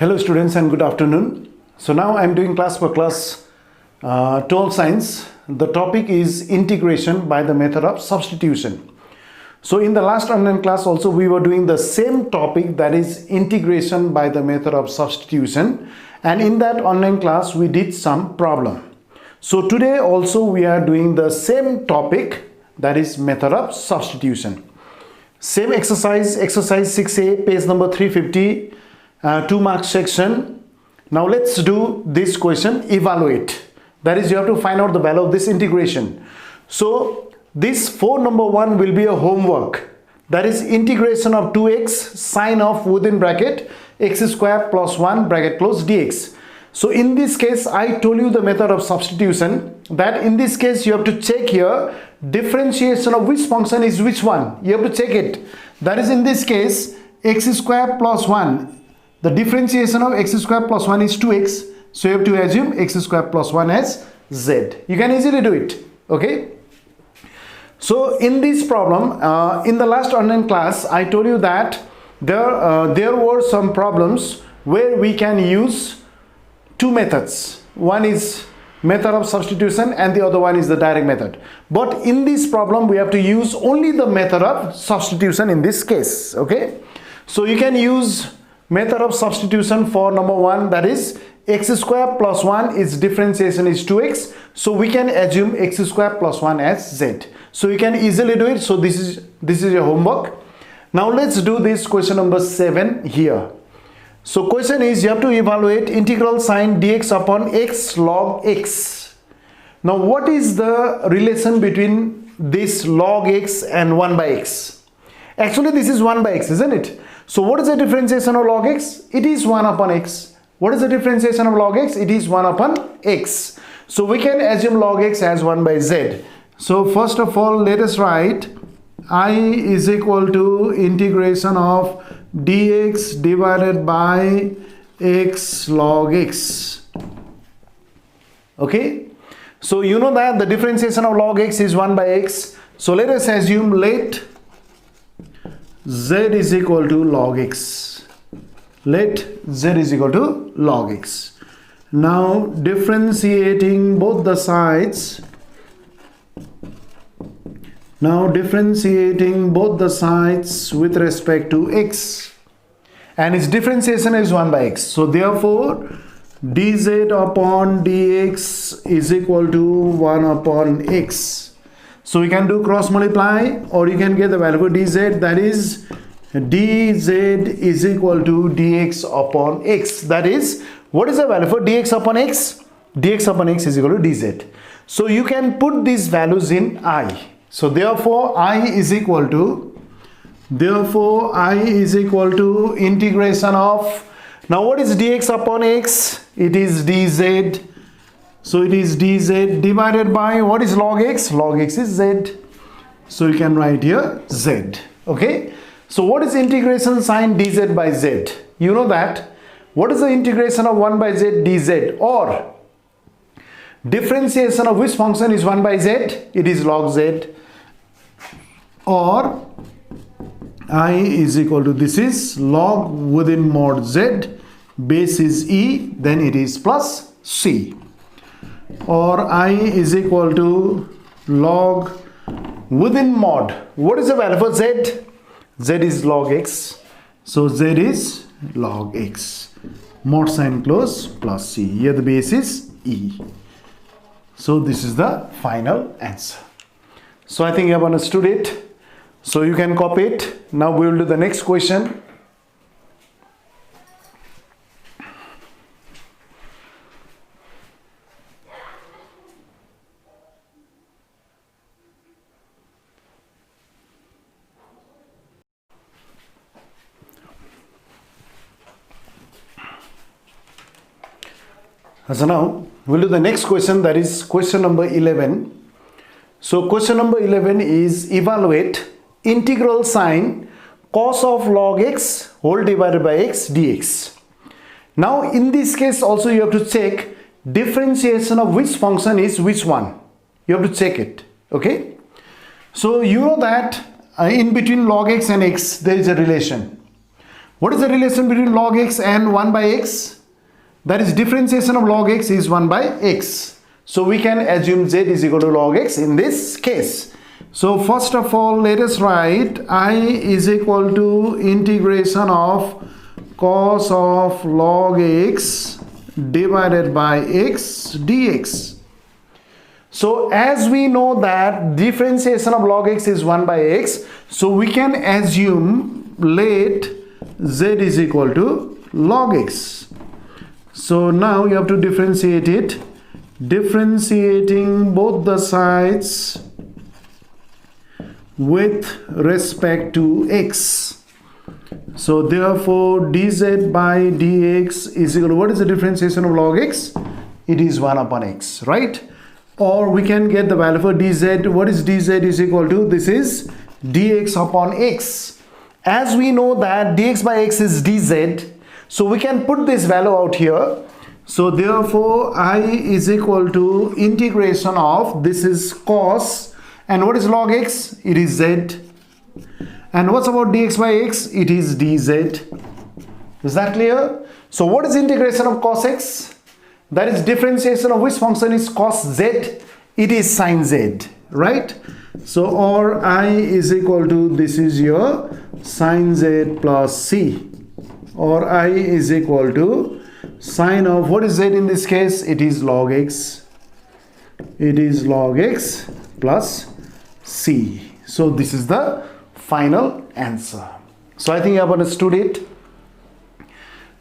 Hello students and good afternoon. So now I am doing class for class 12 science. The topic is integration by the method of substitution. So in the last online class also we were doing the same topic, that is integration by the method of substitution, and in that online class we did some problem. So today also we are doing the same topic, that is method of substitution. Same exercise 6a, page number 350, 2 mark section. Now let's do this question, evaluate. That is, you have to find out the value of this integration. So this 4 number 1 will be a homework. That is integration of 2x sine of within bracket x square plus 1 bracket close dx. So in this case I told you the method of substitution, that in this case you have to check here differentiation of which function is which one. You have to check it. That is, in this case x square plus 1. The differentiation of x square plus 1 is 2x. So you have to assume x square plus 1 as z. You can easily do it. Okay. So in this problem, in the last online class, I told you that there were some problems where we can use two methods. One is method of substitution and the other one is the direct method. But in this problem, we have to use only the method of substitution in this case. Okay. So you can use method of substitution for number 1, that is x square plus 1 is differentiation is 2x. So we can assume x square plus 1 as z. So you can easily do it. So this is your homework. Now let's do this question number 7 here. So question is, you have to evaluate integral sine dx upon x log x. Now what is the relation between this log x and 1 by x? Actually this is 1 by x, isn't it? So what is the differentiation of log x? It is 1 upon x. What is the differentiation of log x? It is 1 upon x. So we can assume log x as 1 by z. So first of all, let us write I is equal to integration of dx divided by x log x. Okay. So you know that the differentiation of log x is 1 by x. So let us assume let z is equal to log x. Let z is equal to log x. Now differentiating both the sides. Now differentiating both the sides with respect to x, and its differentiation is 1 by x. So therefore dz upon dx is equal to 1 upon x. So we can do cross multiply, or you can get the value for dz, that is dz is equal to dx upon x. That is, what is the value for dx upon x? Dx upon x is equal to dz. So you can put these values in I. So therefore I is equal to integration of, now what is dx upon x? It is dz. So it is dz divided by, what is log x? Log x is z. So you can write here z. Okay. So what is integration sine dz by z? You know that. What is the integration of 1 by z dz? Or differentiation of which function is 1 by z? It is log z. Or I is equal to, this is log within mod z, base is e, then it is plus c. Or I is equal to log within mod. What is the value for z? Z is log x. So z is log x. Mod sign close plus c. Here the base is e. So this is the final answer. So I think you have understood it. So you can copy it. Now we will do the next question. So now we'll do the next question, that is question number 11. So question number 11 is evaluate integral sine cos of log x whole divided by x dx. Now in this case also you have to check differentiation of which function is which one. You have to check it. Okay. So you know that in between log x and x there is a relation. What is the relation between log x and 1 by x? That is, differentiation of log x is 1 by x. So we can assume z is equal to log x in this case. So first of all, let us write I is equal to integration of cos of log x divided by x dx. So as we know that differentiation of log x is 1 by x, so we can assume let z is equal to log x. So now you have to differentiate it, differentiating both the sides with respect to x. So therefore dz by dx is equal to, what is the differentiation of log x? It is 1 upon x, right? Or we can get the value for dz. What is dz is equal to? This is dx upon x. As we know that dx by x is dz, so we can put this value out here. So therefore I is equal to integration of, this is cos, and what is log x? It is z. And what's about dx by x? It is dz. Is that clear? So what is integration of cos x? That is differentiation of which function is cos z? It is sin z, right? So or I is equal to, this is your sin z plus c, or I is equal to sine of, what is z in this case? It is log x. It is log x plus c. So this is the final answer. So I think you have understood it.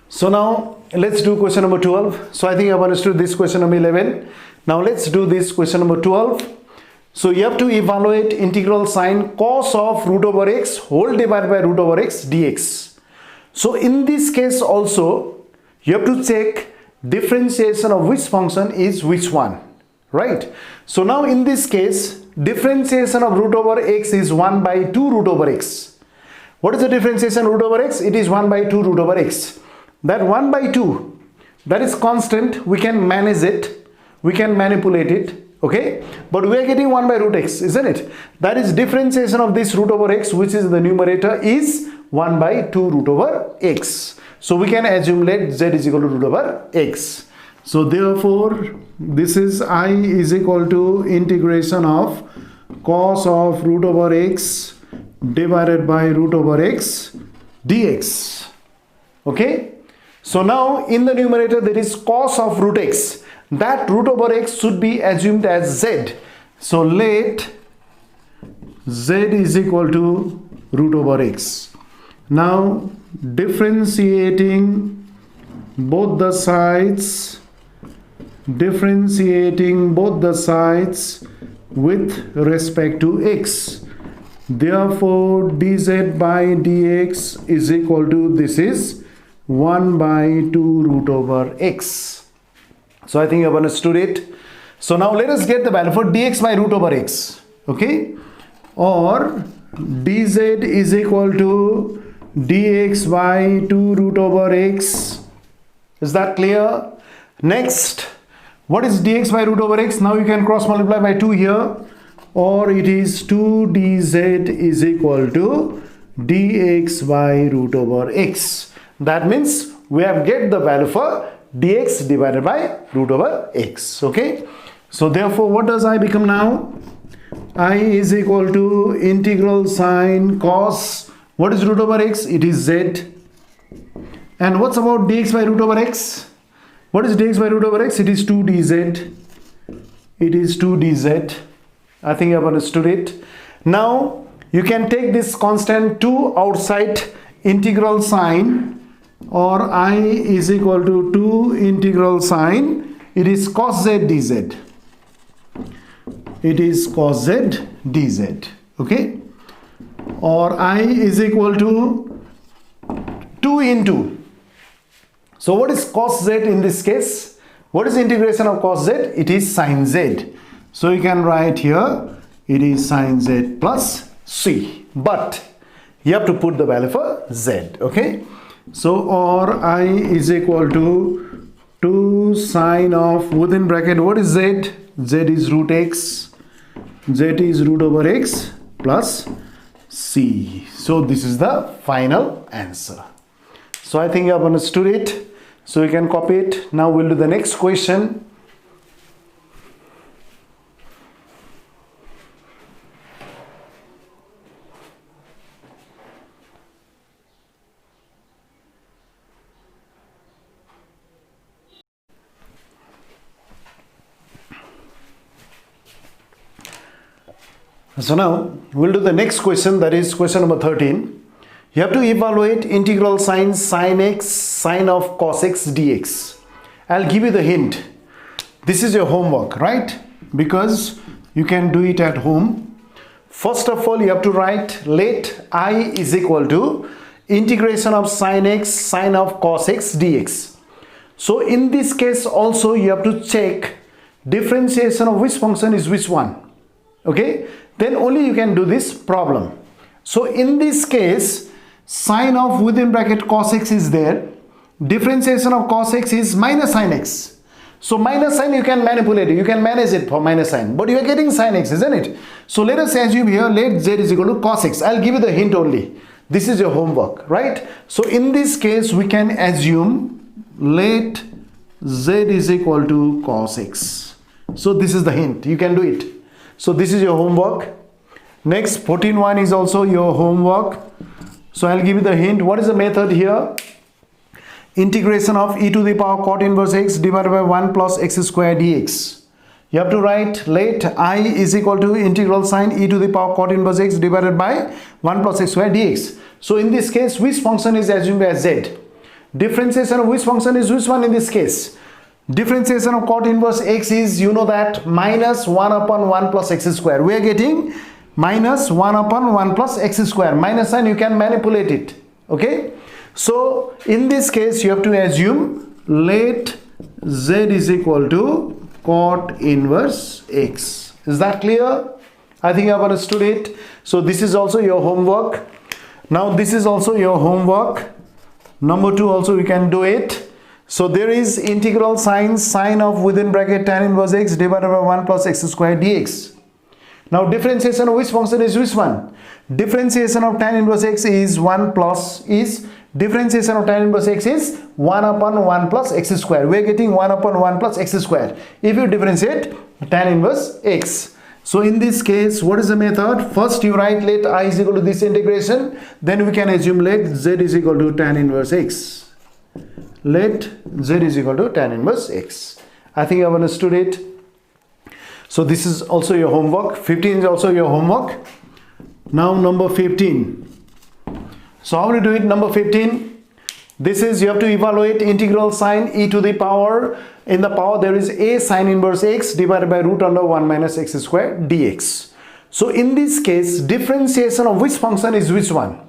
So now let's do question number 12. So I think you have understood this question number 11. Now let's do this question number 12. So you have to evaluate integral sine cos of root over x whole divided by root over x dx. So in this case also you have to check differentiation of which function is which one, right? So now in this case differentiation of root over x is 1 by 2 root over x. What is the differentiation root over x? It is 1 by 2 root over x. That 1 by 2, that is constant, we can manage it, we can manipulate it, okay? But we are getting 1 by root x, isn't it? That is differentiation of this root over x, which is the numerator, is 1 by 2 root over x. So we can assume let z is equal to root over x. So therefore this is I is equal to integration of cos of root over x divided by root over x dx. Okay? So now in the numerator there is cos of root x. That root over x should be assumed as z. So let z is equal to root over x. Now differentiating both the sides, with respect to x. Therefore dz by dx is equal to, this is 1 by 2 root over x. So I think you have understood it. So now let us get the value for dx by root over x, okay? Or dz is equal to dx by 2 root over x. Is that clear? Next, what is dx by root over x? Now you can cross multiply by 2 here, or it is 2 dz is equal to dx by root over x. That means we have get the value for dx divided by root over x, okay? So therefore what does I become now? I is equal to integral sine cos, what is root over x? It is z. And what's about dx by root over x? What is dx by root over x? It is 2 dz. It is 2 dz. I think you have understood it. Now you can take this constant 2 outside integral sine, or I is equal to 2 integral sine, it is cos z dz. It is cos z dz, okay? Or I is equal to 2 into. So what is cos z in this case? What is integration of cos z? It is sin z. So you can write here, it is sin z plus c. But you have to put the value for z, okay? So or I is equal to 2 sine of, within bracket, what is z? Z is root x. Z is root over x plus c. So this is the final answer. So I think you have understood it. So you can copy it. Now we'll do the next question. So now we'll do the next question, that is question number 13. You have to evaluate integral sine x sine of cos x dx. I'll give you the hint. This is your homework, right? Because you can do it at home. First of all, you have to write let I is equal to integration of sine x sine of cos x dx. So in this case also you have to check differentiation of which function is which one. Okay? Then only you can do this problem. So in this case, sine of within bracket cos x is there. Differentiation of cos x is minus sine x. So minus sine you can manipulate it. You can manage it for minus sine. But you are getting sine x, isn't it? So let us assume here let z is equal to cos x. I'll give you the hint only. This is your homework, right? So in this case, we can assume let z is equal to cos x. So this is the hint. You can do it. So this is your homework. Next, 14.1 is also your homework. So I'll give you the hint. What is the method here? Integration of e to the power cot inverse x divided by 1 plus x square dx. You have to write let I is equal to integral sine e to the power cot inverse x divided by 1 plus x square dx. So in this case, which function is assumed as z? Differentiation of which function is which one in this case? Differentiation of cot inverse x is, you know that, minus 1 upon 1 plus x square. We are getting minus 1 upon 1 plus x square. Minus sign you can manipulate it. Okay? So in this case you have to assume let z is equal to cot inverse x. Is that clear? I think you have understood it. So this is also your homework. Now this is also your homework. Number 2 also you can do it. So there is integral sine of within bracket tan inverse x divided by 1 plus x square dx. Now differentiation of which function is which one? Differentiation of tan inverse x is 1 plus is differentiation of tan inverse x is 1 upon 1 plus x square. We are getting 1 upon 1 plus x square if you differentiate tan inverse x. So in this case, what is the method? First you write let I is equal to this integration, then we can assume let z is equal to tan inverse x. Let z is equal to tan inverse x. I think you have understood it. So this is also your homework. 15 is also your homework. Now number 15. So how do you do it? Number 15. This is, you have to evaluate integral sine e to the power. In the power there is a sine inverse x divided by root under 1 minus x square dx. So in this case, differentiation of which function is which one?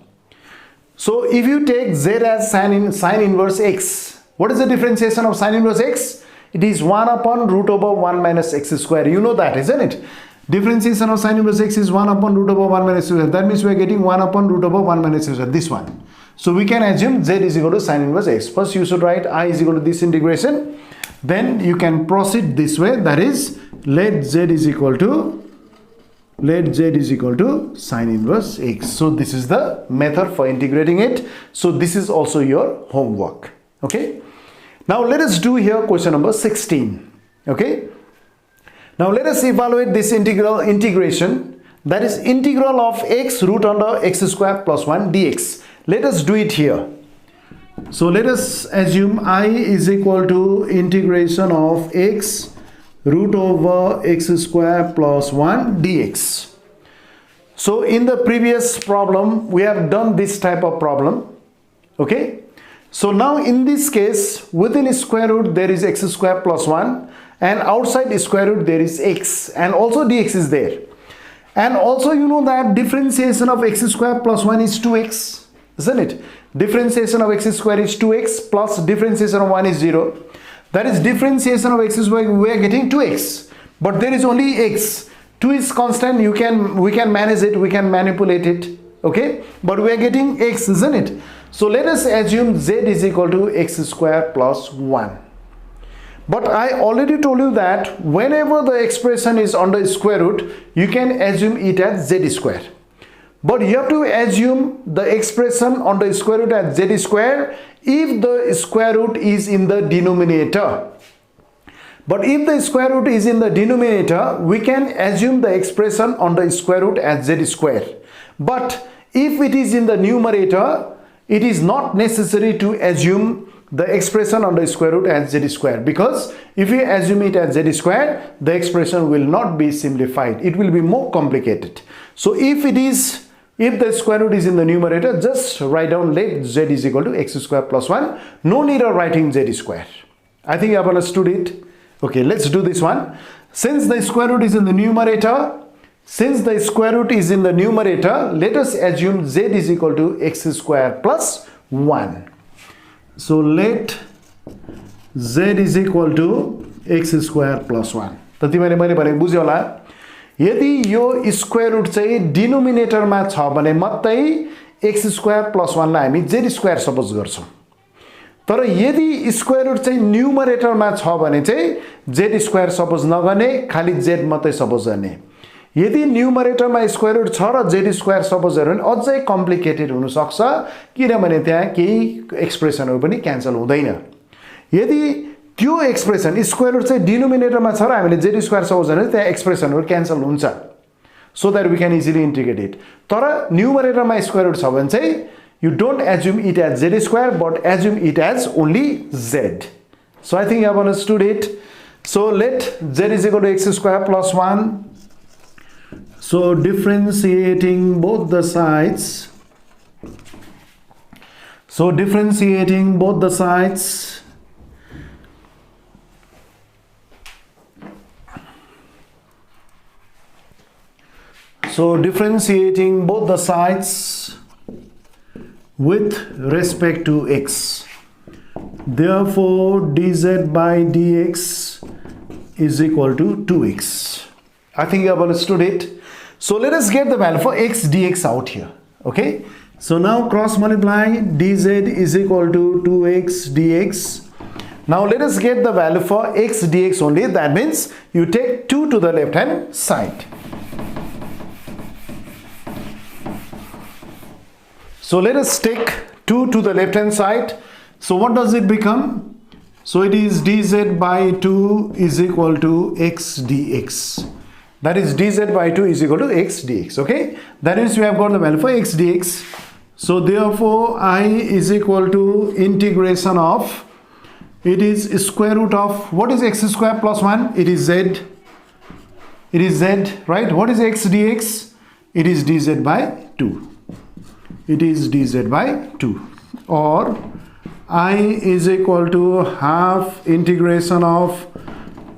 So if you take z as sine inverse x, what is the differentiation of sine inverse x? It is 1 upon root over 1 minus x square. You know that, isn't it? Differentiation of sine inverse x is 1 upon root over 1 minus x square. That means we are getting 1 upon root over 1 minus x square. This one. So we can assume z is equal to sine inverse x. First you should write I is equal to this integration. Then you can proceed this way. That is let z is equal to sine inverse x. So this is the method for integrating it. So this is also your homework. Okay. Now let us do here question number 16. Okay. Now let us evaluate this integration, that is integral of x root under x square plus 1 dx. Let us do it here. So let us assume I is equal to integration of x root over x square plus 1 dx. So in the previous problem we have done this type of problem. Okay. So now in this case, within square root there is x square plus 1 and outside square root there is x and also dx is there. And also you know that differentiation of x square plus 1 is 2x, isn't it? Differentiation of x square is 2x plus differentiation of 1 is 0. That is differentiation of x square, we are getting 2x. But there is only x. 2 is constant, we can manage it, we can manipulate it. Okay? But we are getting x, isn't it? So let us assume z is equal to x square plus 1. But I already told you that whenever the expression is under square root, you can assume it as z square. But you have to assume the expression on the square root as z square if the square root is in the denominator. But if the square root is in the denominator, we can assume the expression on the square root as z square. But if it is in the numerator, it is not necessary to assume the expression on the square root as z square, because if you assume it as z square, the expression will not be simplified. It will be more complicated. So if the square root is in the numerator, just write down let z is equal to x square plus 1. No need of writing z square. I think you have understood it. Okay, let's do this one. Since the square root is in the numerator, let us assume z is equal to x square plus 1. So let z is equal to x square plus 1. तति मैले बुझ्यो होला. यदि यो square root चाहिँ denominator मा छ भने मात्रै x स्क्वायर प्लस 1 लाई हामी z स्क्वायर सपोज गर्छौं. तर यदि स्क्वायर रुट चाहिँ न्युमरेटर मा छ भने चाहिँ z स्क्वायर सपोज नगर्ने, खाली z मात्रै सपोज गर्ने. यदि न्युमरेटर मा स्क्वायर रुट छ र z स्क्वायर सपोज गर्यो भने अझै कम्प्लिकेटेड हुन सक्छ, किनभने त्यहाँ केही एक्सप्रेसनहरु पनि क्यान्सल हुँदैन. यदि त्यो एक्सप्रेसन स्क्वायर रुट चाहिँ डिनोमिनेटरमा छ र हामीले z स्क्वायर सपोज गर्ने, त्यहाँ एक्सप्रेसनहरु क्यान्सल हुन्छ. So that we can easily integrate it. तर न्युमरेटरमा स्क्वायर रुट छ भने चाहिँ you don't assume it as z square but assume it as only z. So I think you have understood it. So let z is equal to x square plus 1. So differentiating both the sides. So differentiating both the sides. So differentiating both the sides with respect to x. Therefore, dz by dx is equal to 2x. I think you have understood it. So let us get the value for x dx out here. Okay. So now cross multiply, dz is equal to 2x dx. Now let us get the value for x dx only. That means you take 2 to the left hand side. So let us take 2 to the left hand side. So what does it become? So it is dz by 2 is equal to x dx. That is dz by 2 is equal to x dx. Okay. That means we have got the value for x dx. So therefore I is equal to integration of, it is square root of, what is x square plus 1? It is z. It is z, right? What is x dx? It is dz by 2. It is dz by 2, or I is equal to half integration of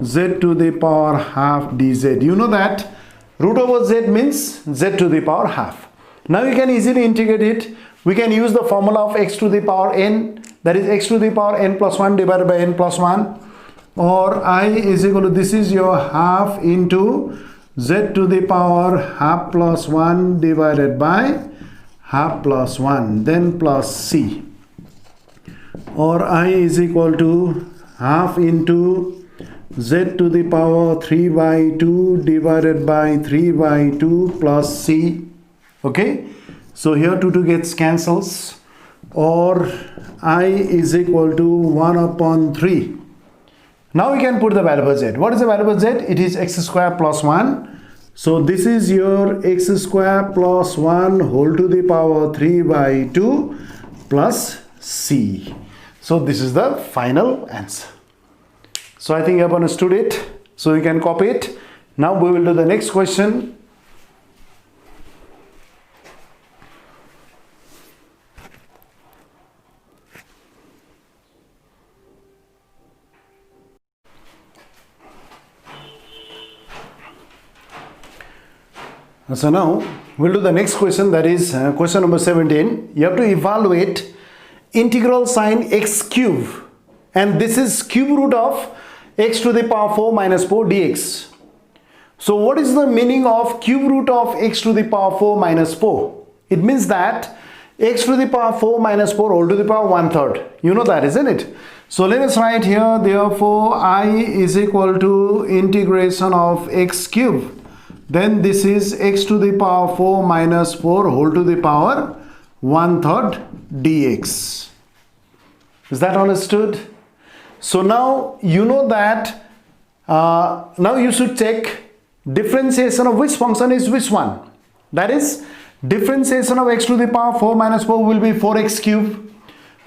z to the power half dz. You know that root over z means z to the power half. Now you can easily integrate it. We can use the formula of x to the power n, that is x to the power n plus 1 divided by n plus 1, or I is equal to, this is your half into z to the power half plus 1 divided by half plus 1, then plus c, or I is equal to half into z to the power 3 by 2 divided by 3 by 2 plus c. Okay, so here 2 gets cancels, or I is equal to 1 upon 3. Now we can put the value for z. What is the value for z? It is x square plus 1. So this is your x square plus 1 whole to the power 3 by 2 plus c. So this is the final answer. So I think you have understood it. So you can copy it. Now we will do the next question. So now we'll do the next question, that is question number 17. You have to evaluate integral sine x cube, and this is cube root of x to the power 4 minus 4 dx. So what is the meaning of cube root of x to the power 4 minus 4? It means that x to the power 4 minus 4 whole to the power 1/3. You know that, isn't it? So let us write here, therefore I is equal to integration of x cube then this is x to the power 4 minus 4 whole to the power 1/3 dx. Is that understood? So now you know that now you should check differentiation of which function is which one. That is, differentiation of x to the power 4 minus 4 will be 4x cube.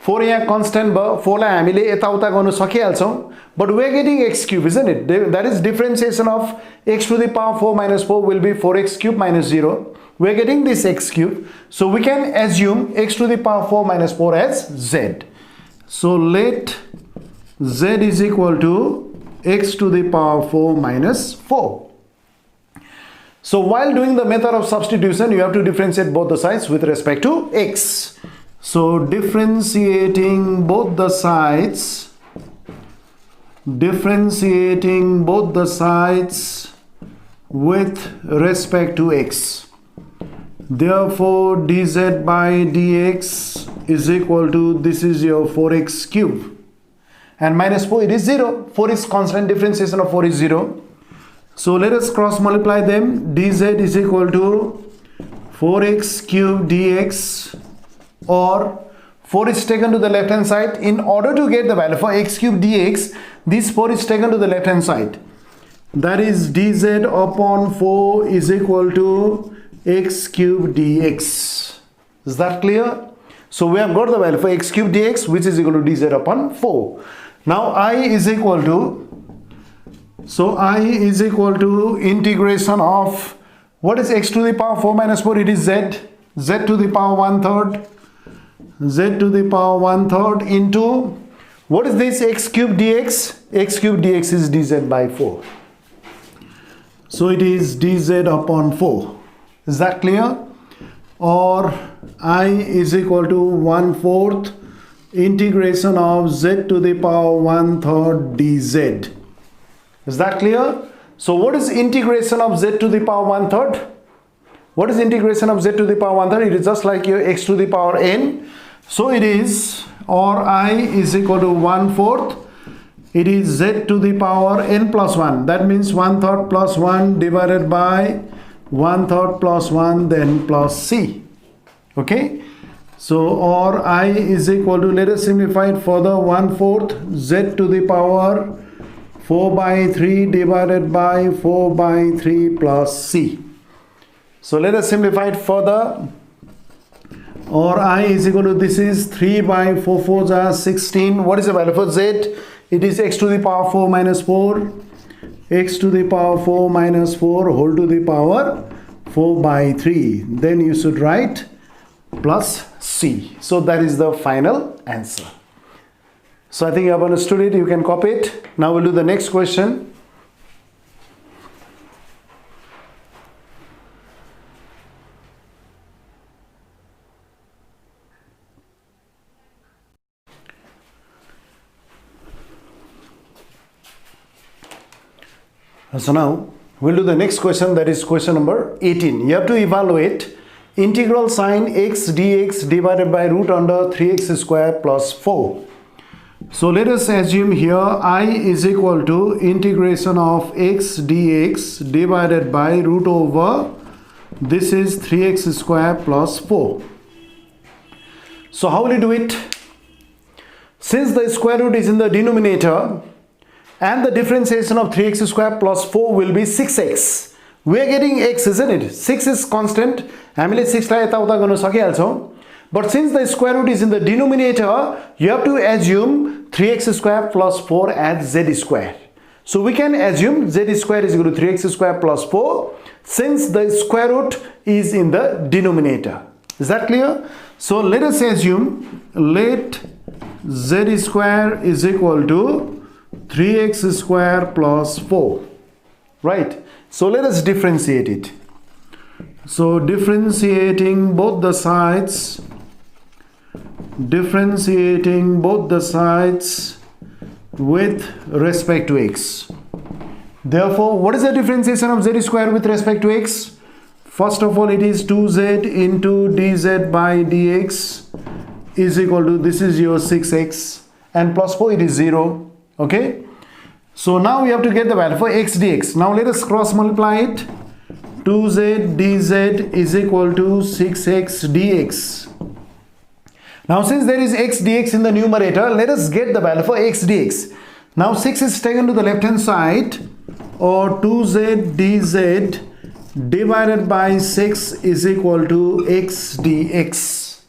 4 यहाँ constant भयो, 4 लाई हामीले यताउता गर्न सकिहाल्छौं, but we are getting x cube, isn't it? That is, differentiation of x to the power 4 minus 4 will be 4x cube minus 0. We are getting this x cube, so we can assume x to the power 4 minus 4 as z. So let z is equal to x to the power 4 minus 4. So while doing the method of substitution, you have to differentiate both the sides with respect to x. So differentiating both the sides with respect to x. Therefore dz by dx is equal to, this is your 4x cube, and minus 4, it is 0. 4 is constant, differentiation of 4 is 0. So let us cross multiply them. dz is equal to 4x cube dx, or 4 is taken to the left hand side. In order to get the value for x cube dx, this 4 is taken to the left hand side. That is, dz upon 4 is equal to x cube dx. Is that clear? So we have got the value for x cube dx, which is equal to dz upon 4. Now I is equal to, so I is equal to integration of, what is x to the power 4 minus 4? It is z. Z to the power 1/3. Z to the power 1/3 into, what is this, x cube dx? X cube dx is dz by 4. So it is dz upon 4. Is that clear? Or I is equal to 1/4 integration of z to the power 1/3 dz. Is that clear? So what is integration of z to the power 1/3? What is integration of z to the power 1/3? It is just like your x to the power n. So it is, or I is equal to 1/4. It is z to the power n plus 1. That means 1/3 plus 1 divided by 1/3 plus 1, then plus c. Okay? So, or I is equal to, let us simplify it further, 1/4 z to the power 4 by 3 divided by 4 by 3 plus c. So let us simplify it further. Or I is equal to, this is 3 by 4 4s are 16. What is the value for z? It is x to the power 4 minus 4. X to the power 4 minus 4 whole to the power 4 by 3. Then you should write plus c. So that is the final answer. So I think you have understood it. You can copy it. Now we'll do the next question. So now we'll do the next question, that is question number 18. You have to evaluate integral sine x dx divided by root under 3x square plus 4. So let us assume here I is equal to integration of x dx divided by root over, this is 3x square plus 4. So how will you do it? Since the square root is in the denominator, and the differentiation of 3x square plus 4 will be 6x. We are getting x, isn't it? 6 is constant. हामीले 6 लाई यताउता गर्न सकिहाल्छौं. But since the square root is in the denominator, you have to assume 3x square plus 4 as z square. So we can assume z square is equal to 3x square plus 4 since the square root is in the denominator. Is that clear? So let us assume, let z square is equal to 3x square plus 4, right? So let us differentiate it. So differentiating both the sides with respect to x. Therefore, what is the differentiation of z square with respect to x? First of all, it is 2z into dz by dx is equal to, this is your 6x, and plus 4, it is 0. Okay, so now we have to get the value for x dx. Now let us cross multiply it. 2z dz is equal to 6x dx. Now since there is x dx in the numerator, let us get the value for x dx. Now 6 is taken to the left hand side, or 2z dz divided by 6 is equal to x dx.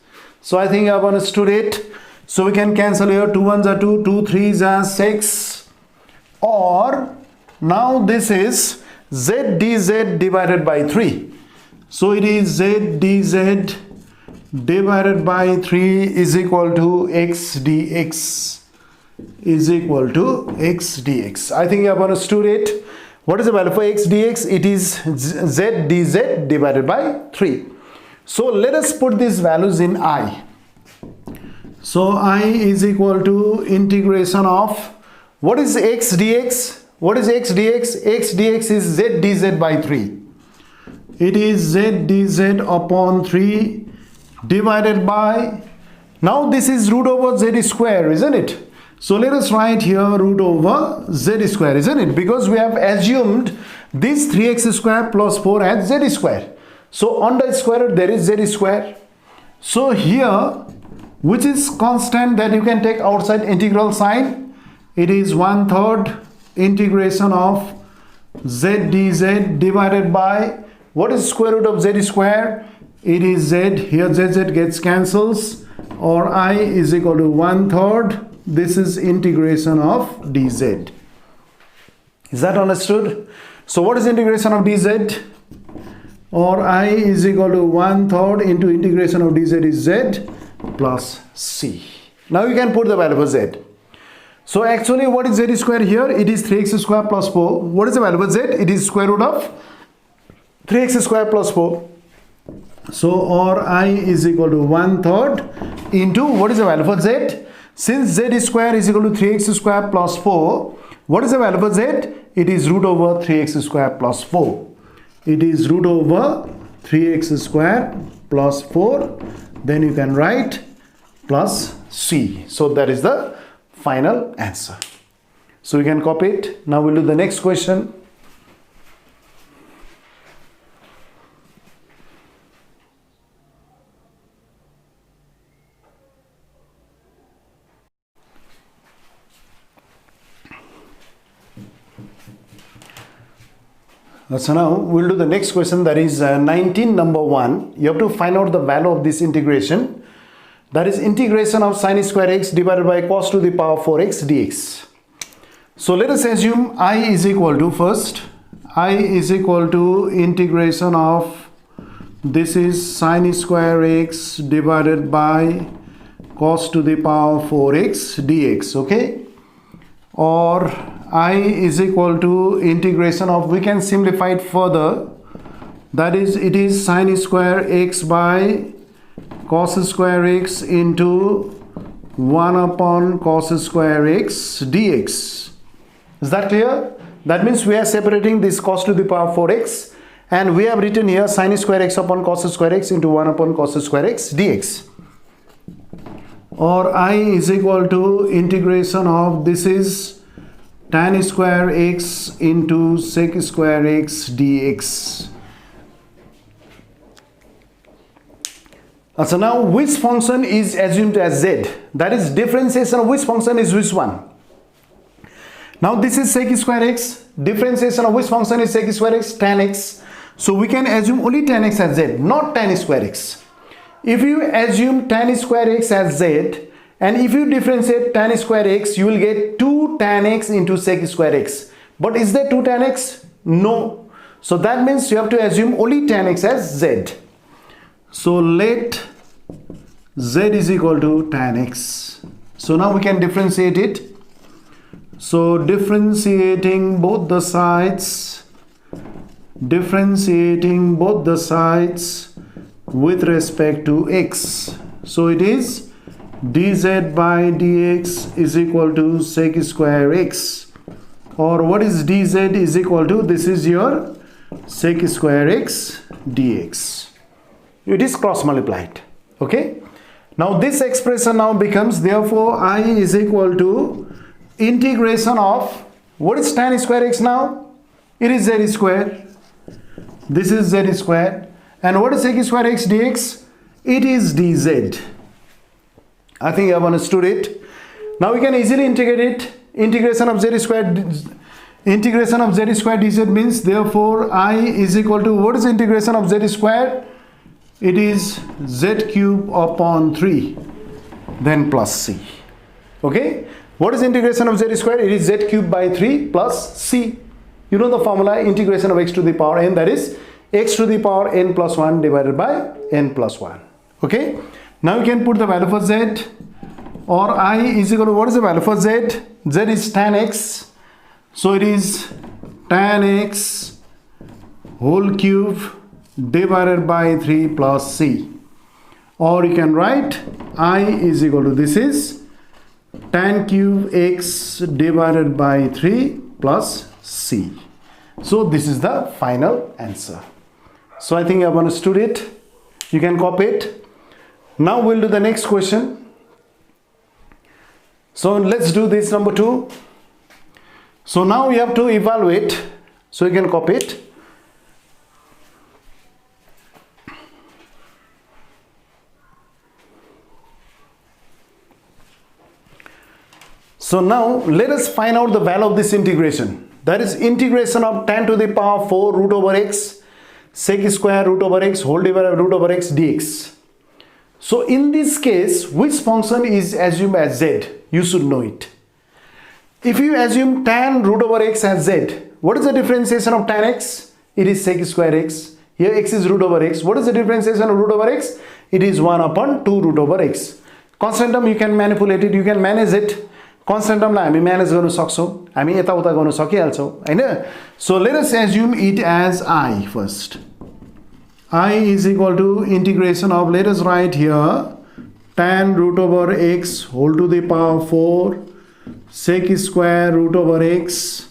So I think you have understood it. So we can cancel here, 2 1s are 2, 2 3s are 6, or now this is z dz divided by 3. So it is z dz divided by 3 is equal to x dx, is equal to x dx. I think you have understood it. What is the value for x dx? It is z dz divided by 3. So let us put these values in I. So I is equal to integration of, what is x dx? What is x dx? X dx is z dz by 3. It is z dz upon 3 divided by, now this is root over z square, isn't it? So let us write here root over z square, isn't it? Because we have assumed this 3x square plus 4 as z square. So under square root there is z square. So here, which is constant that you can take outside integral sign, it is 1/3 integration of z dz divided by, what is square root of z square? It is z, here z gets cancels, or I is equal to 1/3. This is integration of dz. Is that understood? So what is integration of dz? Or I is equal to 1/3 into integration of dz is z plus c. Now you can put the value for z. So actually what is z square here? It is 3x square plus 4. What is the value for z? It is square root of 3x square plus 4. So or I is equal to 1/3 into, what is the value for z? Since z square is equal to 3x square plus 4, what is the value for z? It is root over 3x square plus 4. It is root over 3x square plus 4. Then you can write plus c. So that is the final answer. So you can copy it. Now we'll do the next question. So now we'll do the next question, that is 19 number 1. You have to find out the value of this integration. That is integration of sin square x divided by cos to the power 4x dx. So let us assume I is equal to, first I is equal to integration of, this is sin square x divided by cos to the power 4x dx, okay? Or I is equal to integration of, we can simplify it further, that is it is sin square x by cos square x into 1 upon cos square x dx. Is that clear? That means we are separating this cos to the power 4x, and we have written here sin square x upon cos square x into 1 upon cos square x dx. Or I is equal to integration of, this is tan square x into sec square x dx. So now which function is assumed as z? That is differentiation of which function is which one? Now this is sec square x. Differentiation of which function is sec square x? Tan x. So we can assume only tan x as z, not tan square x. If you assume tan square x as z, and if you differentiate tan square x, you will get 2 tan x into sec square x. But is there 2 tan x? No. So that means you have to assume only tan x as z. So let z is equal to tan x. So now we can differentiate it. So differentiating both the sides with respect to x. So it is dz by dx is equal to sec square x, or what is dz is equal to, this is your sec square x dx. It is cross multiplied. Okay, now this expression now becomes, therefore I is equal to integration of, what is tan square x now? It is z square. This is z squared. And what is sec square x dx? It is dz. I think you have understood it. Now we can easily integrate it. Integration of z squared dz means, therefore I is equal to, what is integration of z squared? It is z cube upon 3 then plus c. Okay, what is integration of z squared? It is z cube by 3 plus c. You know the formula, integration of x to the power n, that is x to the power n plus 1 divided by n plus 1. Okay, now you can put the value for z, or I is equal to, what is the value for z? Z is tan x, so it is tan x whole cube divided by 3 plus c. Or you can write I is equal to, this is tan cube x divided by 3 plus c. So this is the final answer. So I think you have understood it. You can copy it. Now we'll do the next question. So let's do this number 2. So now we have to evaluate. So you can copy it. So now let us find out the value of this integration. That is integration of tan to the power 4 root over x sec square root over x whole divided by root over x dx. So in this case, which function is assumed as z? You should know it. If you assume tan root over x as z, what is the differentiation of tan x? It is sec square x. Here x is root over x. What is the differentiation of root over x? It is 1 upon 2 root over x. Constant term you can manipulate it, you can manage it. Constant term लाई हामी manage गर्नु सक्छौं, हामी यता उता गर्न सकिहाल्छौं हैन. So let us assume it as I first. I is equal to integration of, let us write here, tan root over x whole to the power 4 sec square root over x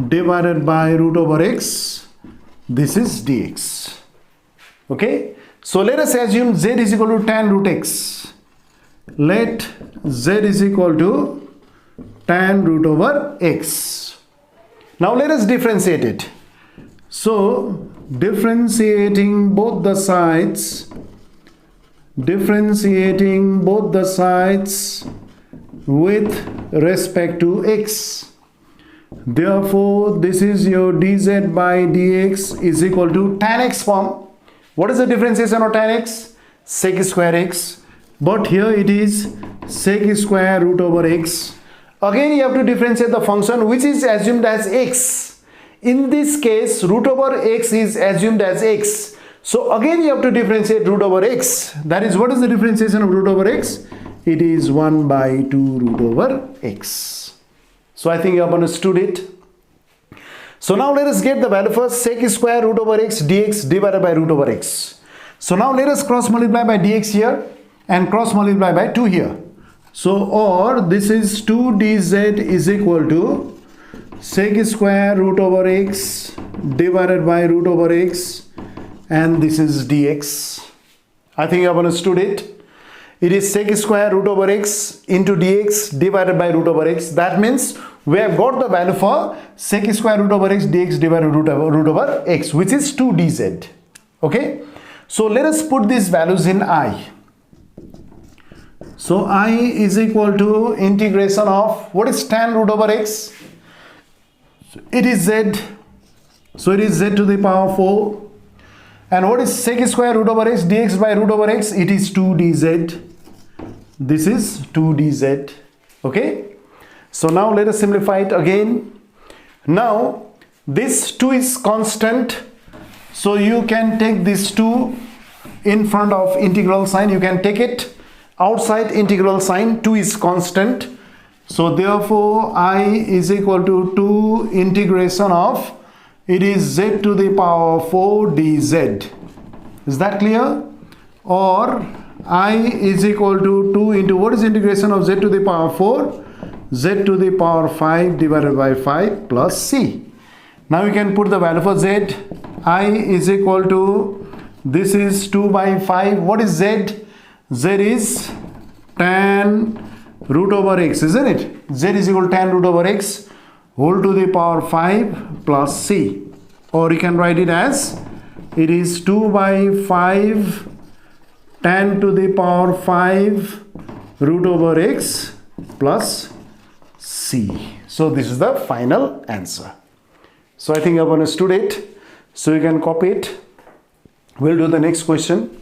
divided by root over x. This is dx. Okay, so let us assume z is equal to tan root x. Let z is equal to tan root over x. Now let us differentiate it. So differentiating both the sides with respect to x. Therefore this is your dz by dx is equal to tan x form. What is the differentiation of tan x? Sec square x, but here it is sec square root over x. Again you have to differentiate the function which is assumed as x. In this case root over x is assumed as x. So again you have to differentiate root over x. That is, what is the differentiation of root over x? It is 1 by 2 root over x. So I think you have understood it. So now let us get the value for sec square root over x dx divided by root over x. So now let us cross multiply by dx here and cross multiply by 2 here. So or this is 2 dz is equal to sec square root over x divided by root over x, and this is dx. I think you have understood it. It is sec square root over x into dx divided by root over x. That means we have got the value for sec square root over x dx divided by root over x, which is 2 dz. Okay, so let us put these values in I. So I is equal to integration of, what is tan root over x? It is z. So it is z to the power 4. And what is sec square root over x dx by root over x? It is 2 dz. This is 2 dz. Okay. So now let us simplify it again. Now this 2 is constant. So you can take this 2 in front of integral sign. You can take it outside integral sign. 2 is constant. So therefore I is equal to 2 integration of, it is z to the power 4 dz. Is that clear? Or I is equal to 2 into, what is integration of z to the power 4? Z to the power 5 divided by 5 plus c. Now you can put the value for z. I is equal to, this is 2 by 5. What is z? Z is tan root over x, isn't it? Z is equal to tan root over x whole to the power 5 plus c. Or you can write it as it is 2 by 5 tan to the power 5 root over x plus c. So this is the final answer. So I think you have understood it. So you can copy it. We'll do the next question.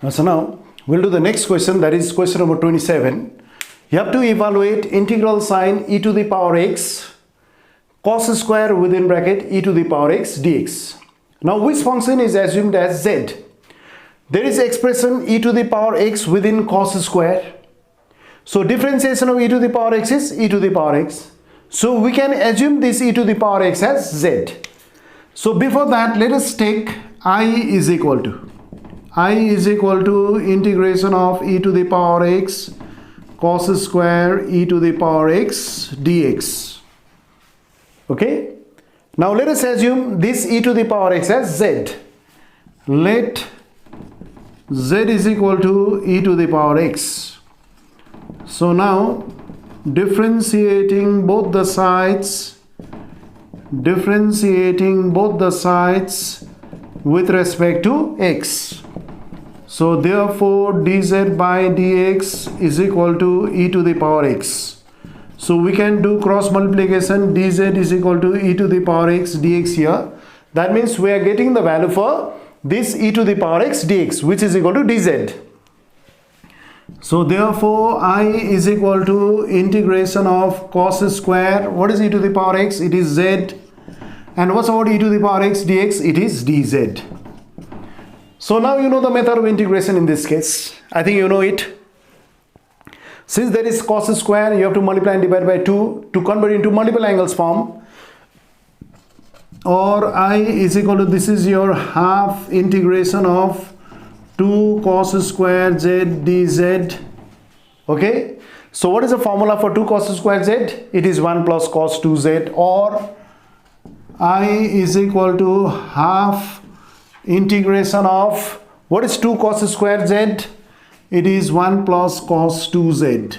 So now we'll do the next question, that is question number 27. You have to evaluate integral sine e to the power x cos square within bracket e to the power x dx. Now which function is assumed as z? There is expression e to the power x within cos square. So differentiation of e to the power x is e to the power x. So we can assume this e to the power x as z. So before that, let us take I is equal to integration of e to the power x cos square e to the power x dx. Okay. Now let us assume this e to the power x as z. Let z is equal to e to the power x. So now differentiating both the sides with respect to x. So therefore dz by dx is equal to e to the power x. So we can do cross multiplication, dz is equal to e to the power x dx here. That means we are getting the value for this e to the power x dx, which is equal to dz. So therefore I is equal to integration of cos square. What is e to the power x? It is z. And what's about e to the power x dx? It is dz. So now you know the method of integration in this case. I think you know it. Since there is cos square, you have to multiply and divide by 2 to convert into multiple angles form. Or I is equal to, this is your half integration of 2 cos square z dz. Okay. So what is the formula for 2 cos square z? It is 1 plus cos 2z. Or I is equal to half integration of, what is 2 cos square z? It is 1 plus cos 2z.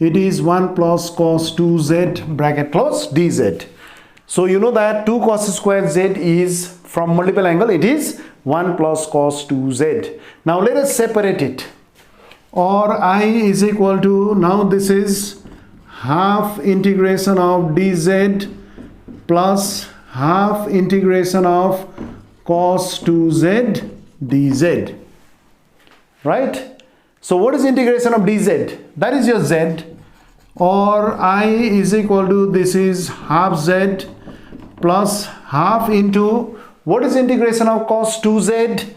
It is 1 plus cos 2z bracket close dz. So you know that 2 cos square z is from multiple angle, it is 1 plus cos 2z. Now let us separate it. Or I is equal to, now this is half integration of dz plus half integration of cos 2z dz. Right? So what is integration of dz? That is your z. Or I is equal to, this is half z plus half into, what is integration of cos 2z?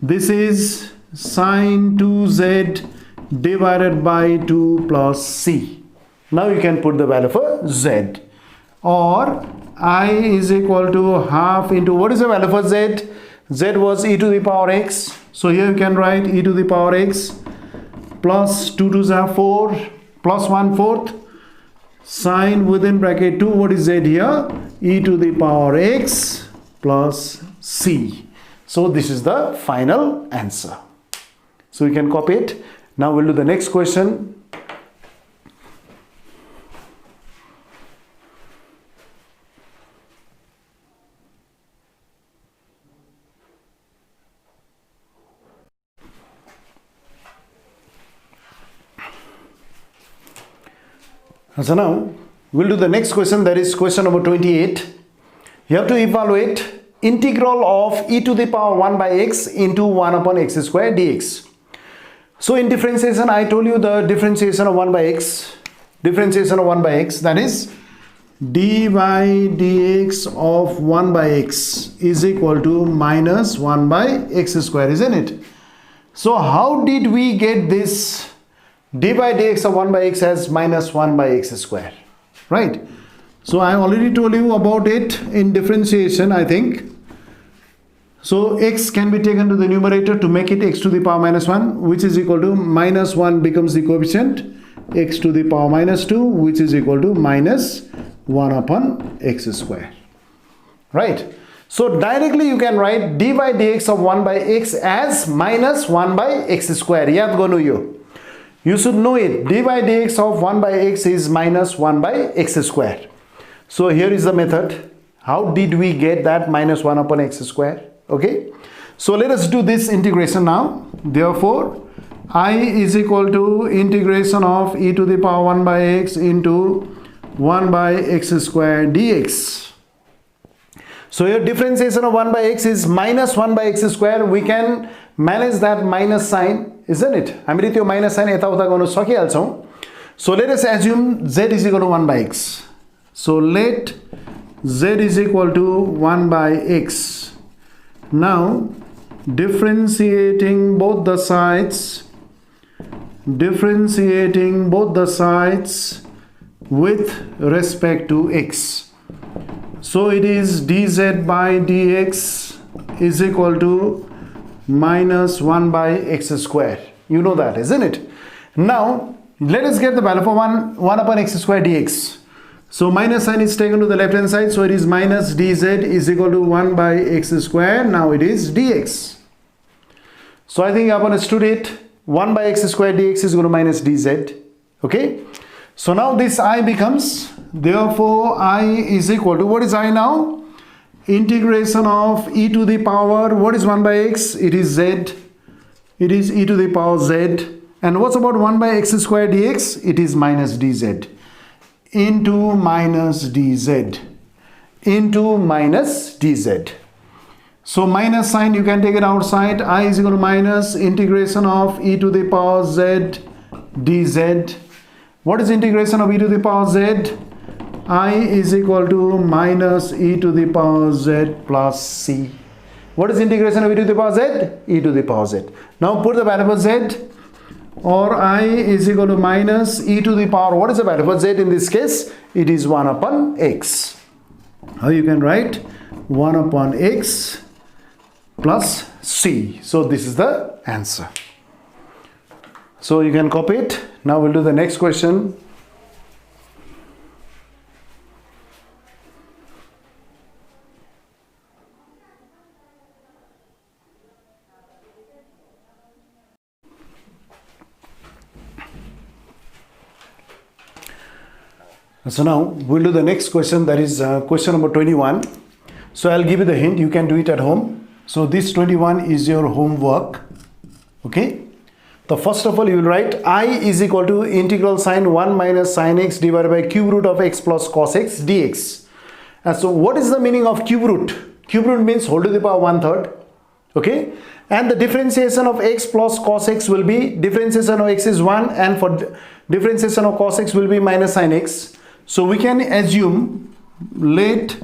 This is sine 2z divided by 2 plus c. Now you can put the value for z. Or I is equal to half into, what is the value for z? Z was e to the power x. So here you can write e to the power x plus 2 to the 4 plus 1/4 sine within bracket 2. What is z here? E to the power x plus c. So this is the final answer. So you can copy it. Now we'll do the next question. So now we'll do the next question, that is question number 28. You have to evaluate integral of e to the power 1 by x into 1 upon x square dx. So in differentiation, I told you the differentiation of 1 by x. Differentiation of 1 by x, that is d by dx of 1 by x is equal to minus 1 by x square, isn't it? So how did we get this d by dx of 1 by x as minus 1 by x square, right? So I already told you about it in differentiation, I think. So x can be taken to the numerator to make it x to the power minus 1, which is equal to minus 1 becomes the coefficient, x to the power minus 2, which is equal to minus 1 upon x square, right? So directly you can write d by dx of 1 by x as minus 1 by x square. Yaad gonu yo. You should know it. D by dx of 1 by x is minus 1 by x square. So here is the method. How did we get that minus 1 upon x square? Okay. So let us do this integration now. Therefore, I is equal to integration of e to the power 1 by x into 1 by x square dx. So here differentiation of 1 by x is minus 1 by x square. We can manage that minus sign, isn't it? हामीले त्यो minus sign यता उता गर्न सकिहाल्छौं. So let us assume z is equal to 1 by x. So let z is equal to 1 by x. Now differentiating both the sides with respect to x. So it is dz by dx is equal to minus 1 by x square. You know that, isn't it? Now let us get the value for 1 upon x square dx. So minus sign is taken to the left hand side, so it is minus dz is equal to 1 by x square. Now it is dx. So I think you have understood it. 1 by x square dx is equal to minus dz. Okay. So now this I becomes, therefore I is equal to, what is I now? Integration of e to the power, what is 1 by x? It is z. It is e to the power z. And what's about 1 by x square dx? It is minus dz into minus dz into minus dz. So minus sign you can take it outside. I is equal to minus integration of e to the power z dz. What is integration of e to the power z? I is equal to minus e to the power z plus c. What is integration of e to the power z? E to the power z. Now put the value for z, or I is equal to minus e to the power. What is the value for z in this case? It is 1 upon x. How you can write 1 upon x plus c. So this is the answer. So you can copy it. Now we'll do the next question. So now we'll do the next question, that is question number 21. So I'll give you the hint, you can do it at home. So this 21 is your homework. Okay. So first of all you will write I is equal to integral sine 1 minus sine x divided by cube root of x plus cos x dx. And so what is the meaning of cube root? Cube root means whole to the power 1/3. Okay. And the differentiation of x plus cos x will be, differentiation of x is 1 and for differentiation of cos x will be minus sine x. So we can assume let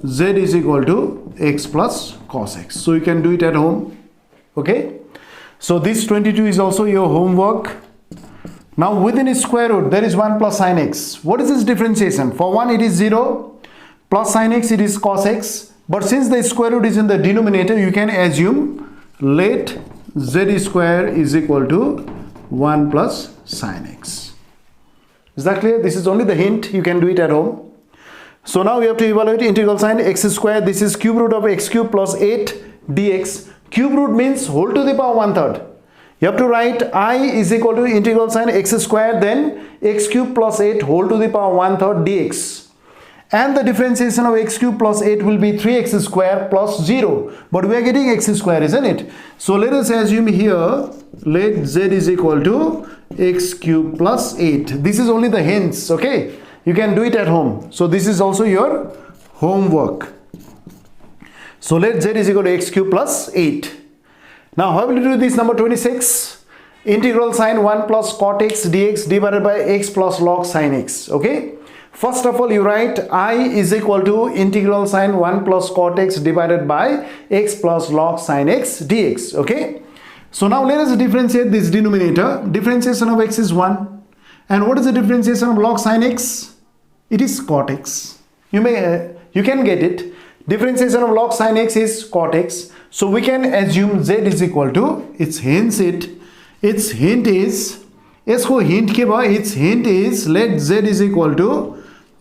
z is equal to x plus cos x. So you can do it at home. Okay. So this 22 is also your homework. Now within its square root there is 1 plus sine x. What is this differentiation? For 1 it is 0, plus sine x it is cos x. But since the square root is in the denominator, you can assume let z square is equal to 1 plus sine x. Is that clear? This is only the hint. You can do it at home. So now we have to evaluate integral sine x square. This is cube root of x cube plus 8 dx. Cube root means whole to the power 1/3. You have to write I is equal to integral sine x square, then x cube plus 8 whole to the power 1/3 dx. And the differentiation of x cube plus 8 will be 3x square plus 0. But we are getting x square, isn't it? So let us assume here, let z is equal to x cube plus 8. This is only the hints, okay? You can do it at home. So this is also your homework. So let z is equal to x cube plus 8. Now how will you do this number 26? Integral sine 1 plus cot x dx divided by x plus log sine x, okay? First of all you write I is equal to integral sine 1 plus cot x divided by x plus log sine x dx, okay? So now let us differentiate this denominator. Differentiation of x is 1. And what is the differentiation of log sine x? It is cot x. You can get it. Differentiation of log sine x is cot x. So we can assume z is equal to, its hint is let z is equal to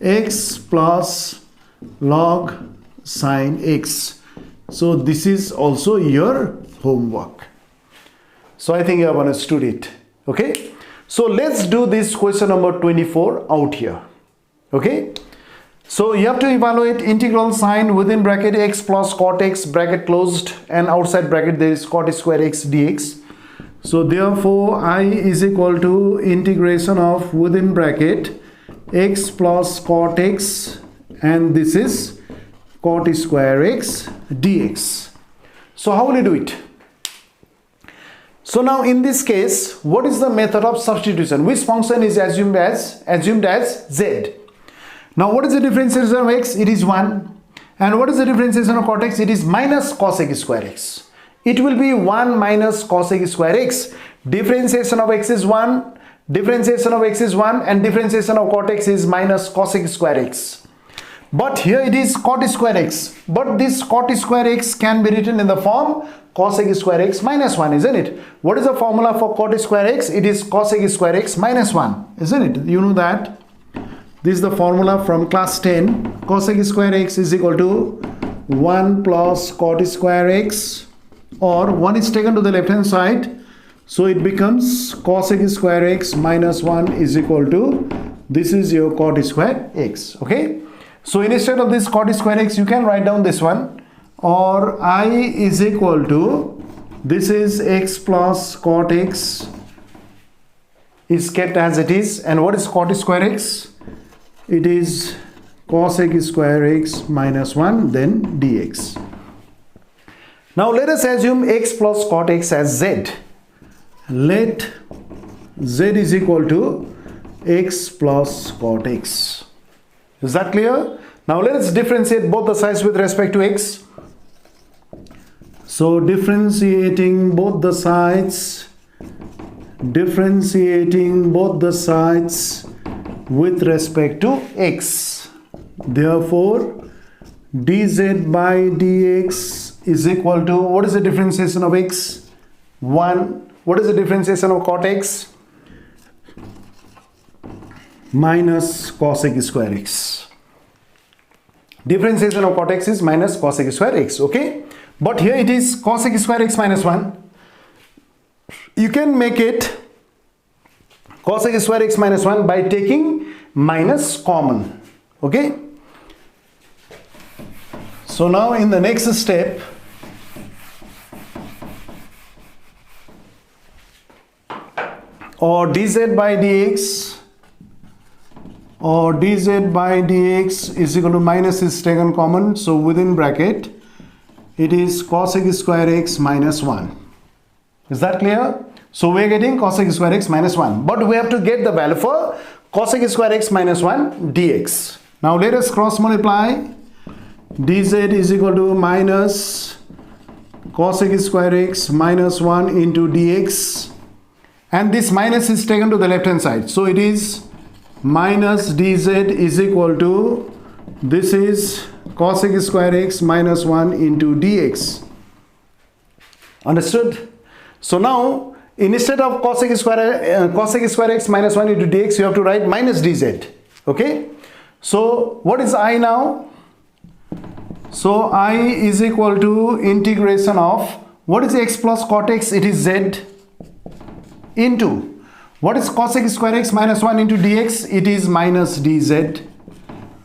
x plus log sine x. So this is also your homework. So I think you have understood it. Okay. So let's do this question number 24 out here. Okay. So you have to evaluate integral sign within bracket x plus cot x bracket closed, and outside bracket there is cot square x dx. So therefore I is equal to integration of within bracket x plus cot x, and this is cot square x dx. So how will you do it? So now in this case, what is the method of substitution? Which function is assumed as z? Now what is the differentiation of x? It is 1. And what is the differentiation of cot x? It is minus cos x square x. It will be 1 minus cos x square x. Differentiation of x is 1, differentiation of x is 1, and differentiation of cot x is minus cos x square x. But here it is cot square x. But this cot square x can be written in the form cos x square x minus 1, isn't it? What is the formula for cot square x? It is cos x square x minus 1, isn't it? You know that. This is the formula from class 10. Cos x square x is equal to 1 plus cot square x, or 1 is taken to the left hand side. So it becomes cos x square x minus 1 is equal to, this is your cot square x. Okay. So instead of this cot square x, you can write down this one, or I is equal to, this is x plus cot x is kept as it is. And what is cot square x? It is cos x square x minus 1 then dx. Now let us assume x plus cot x as z. Let z is equal to x plus cot x. Is that clear? Now let us differentiate both the sides with respect to x. So differentiating both the sides with respect to x. Therefore dz by dx is equal to, what is the differentiation of x? 1. What is the differentiation of cot x? Minus cos x square x. Differentiation of cot x is minus cos x square x. Okay. But here it is cos x square x minus 1. You can make it cos x square x minus 1 by taking minus common. Okay. So now in the next step, or dz by dx is equal to minus is taken common. So within bracket it is cos x square x minus 1. Is that clear? So we are getting cos x square x minus 1. But we have to get the value for cos x square x minus 1 dx. Now let us cross multiply. Dz is equal to minus cos x square x minus 1 into dx. And this minus is taken to the left hand side. So it is minus dz is equal to, this is cos x square x minus 1 into dx. Understood? So now instead of cos x square x minus 1 into dx, you have to write minus dz. Okay. So what is I now? So I is equal to integration of, what is x plus cot x? It is z, into, what is cos x square x minus 1 into dx? It is minus dz,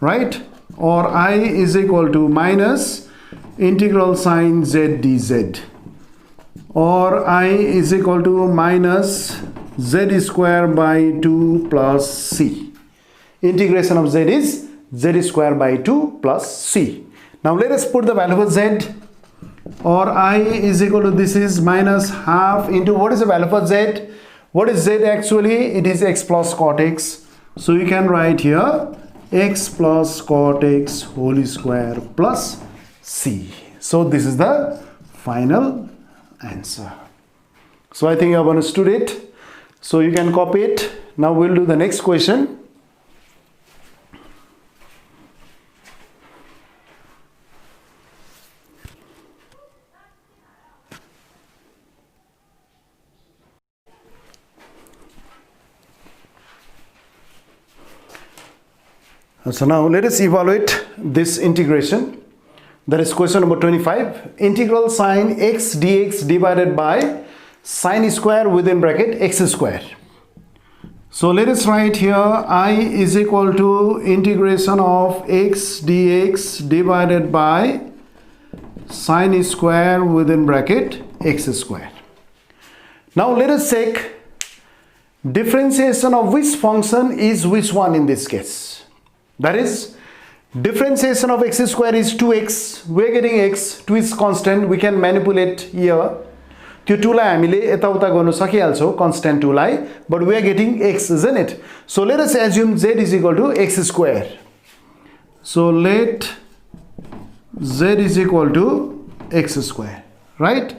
right? Or I is equal to minus integral sign z dz, or I is equal to minus z square by 2 plus c. Integration of z is z square by 2 plus c. Now let us put the value of z, or I is equal to, this is minus half into, what is the value for z? What is z actually? It is x plus cot x. So you can write here x plus cot x whole square plus c. So this is the final answer. So I think you have understood it. So you can copy it. Now we'll do the next question. So now let us evaluate this integration. That is question number 25. Integral sine x dx divided by sine square within bracket x square. So let us write here I is equal to integration of x dx divided by sine square within bracket x square. Now let us check differentiation of which function is which one in this case. That is, differentiation of x square is 2x. We are getting x, 2 is constant. We can manipulate here. त्यो 2 लाई हामीले यताउता गर्न सकिहाल्छौं constant 2 lie, but we are getting x, isn't it? So let us assume z is equal to x square. So let z is equal to x square, right?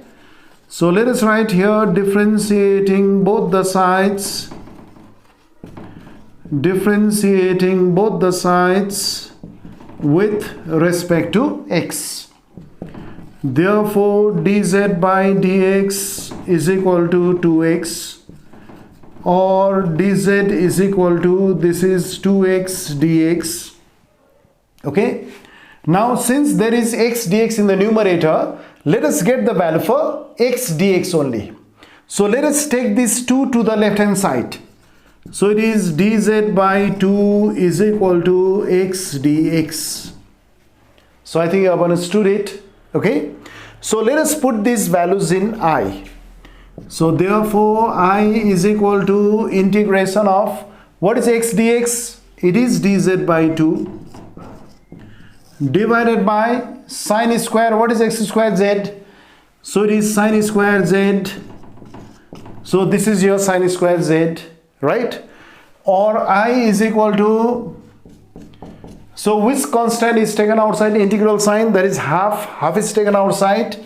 So let us write here differentiating both the sides with respect to x. Therefore dz by dx is equal to 2x, or dz is equal to, this is 2x dx. Okay, now since there is x dx in the numerator, let us get the value for x dx only. So let us take this 2 to the left hand side. So it is dz by 2 is equal to x dx. So I think you have understood it. Okay, so let us put these values in I. So therefore I is equal to integration of, what is x dx? It is dz by 2 divided by sine square, what is x square z? So it is sine square z. So this is your sine square z, right? Or I is equal to, so which constant is taken outside? Integral sign, that is half is taken outside.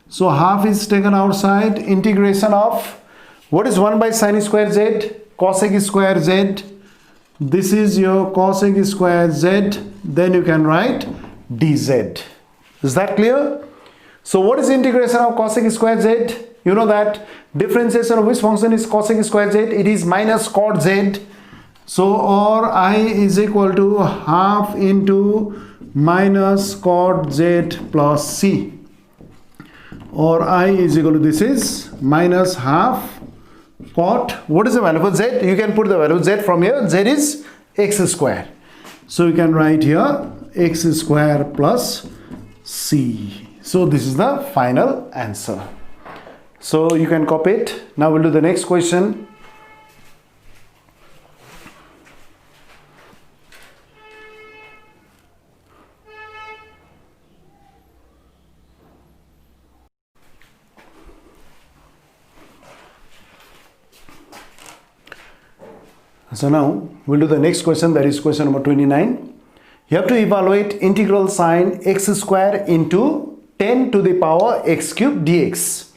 So half is taken outside. Integration of, what is 1 by sine square z? Cosec square z. This is your cosec square z. Then you can write dz. Is that clear? So what is integration of cosec square z? You know that differentiation of which function is cosec square z? It is minus cot z. So or I is equal to half into minus cot z plus c, or I is equal to, this is minus half cot, what is the value for z? You can put the value z from here. Z is x square. So you can write here x square plus c. So this is the final answer. So you can copy it. Now we'll do the next question. So now we'll do the next question, that is question number 29. You have to evaluate integral sine x square into 10 to the power x cube dx.